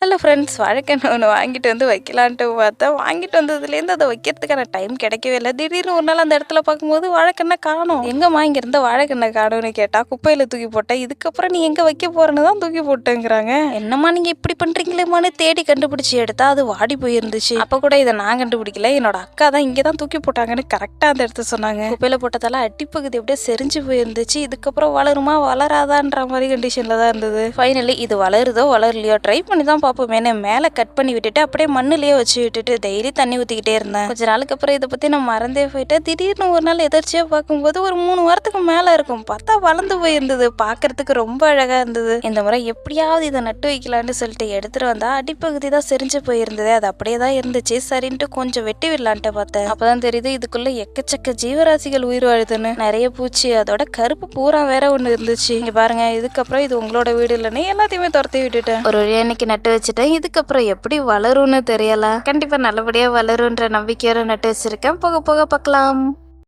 Hello friends, வாழைக்கன்னு ஒன்று வாங்கிட்டு வந்து வைக்கலான்ட்டு பார்த்தா, வாங்கிட்டு வந்ததுலேருந்து அதை வைக்கிறதுக்கான டைம் கிடைக்கவே இல்லை. திடீர்னு ஒரு நாள் அந்த இடத்துல பார்க்கும்போது வாழைக்கண்ணை காணோம். எங்கம்மா இங்கே இருந்த வாழைக்கண்ணை காணோன்னு கேட்டால் குப்பையில் தூக்கி போட்டேன். இதுக்கப்புறம் நீ எங்கே வைக்க போறேன்னு தான் தூக்கி போட்டேங்கிறாங்க. என்னம்மா நீங்கள் இப்படி பண்ணுறீங்களேம்மான்னு தேடி கண்டுபிடிச்சி எடுத்தா அது வாடி போயிருந்துச்சு. அப்போ கூட இதை நான் கண்டுபிடிக்கல, என்னோட அக்கா தான் இங்கே தான் தூக்கி போட்டாங்கன்னு கரெக்டாக அந்த இடத்த சொன்னாங்க. குப்பையில் போட்டதால அடிப்பகுதி அப்படியே செறிஞ்சு போயிருந்துச்சு. இதுக்கப்புறம் வளருமா வளராதான்ற மாதிரி கண்டிஷனில் தான் இருந்தது. ஃபைனலி இது வளருதோ வளரலையோ ட்ரை பண்ணி தான் பார்ப்போமேனு மேலே கட் பண்ணி விட்டுட்டு அப்படியே மண்ணுலயே வச்சு விட்டுட்டு டெய்லி தண்ணி ஊற்றிக்கிட்டே இருந்தேன். கொஞ்ச நாளுக்கு அப்புறம் இதை பற்றி நான் மறந்தே போயிட்டேன். திடீர்னு ஒரு நாள் எதர்ச்சியாக பார்க்கும்போது ஒரு 3 வாரத்துக்கு மேலே இருக்கும். பார்த்தா வளர்ந்து போயிருந்தது. பார்க்கறதுக்கு ரொம்ப அழகாக இருந்தது. இந்த முறை எப்படியாவது இதை நட்டு வைக்கலான்னு சொல்லிட்டு எடுத்துகிட்டு வந்தால் அடிப்பகுதி தான் செறிஞ்சு போயிருந்தது. அது அப்படியே தான் இருந்துச்சு. சரின்ட்டு கொஞ்சம் வெட்டி விடலான்ட்டு பார்த்தேன். அப்போதான் தெரியுது இதுக்குள்ள எக்கச்சக்க ஜீவராசிகள் உயிர் வாழுதுன்னு. நிறைய பூச்சி, அதோட கருப்பு பூரா வேற ஒன்று இருந்துச்சு. இங்கே பாருங்க, இதுக்கப்புறம் இது உங்களோட வீடு இல்லைன்னு எல்லாத்தையுமே துரத்தி விட்டுட்டேன். ஒரு வழியா இன்னைக்கு நட்டு வச்சுட்டேன். இதுக்கப்புறம் எப்படி வளரும்னு தெரியல. கண்டிப்பா நல்லபடியா வளரும்ன்ற நம்பிக்கையோட நட்டு வச்சிருக்கேன். போக போக பார்க்கலாம்.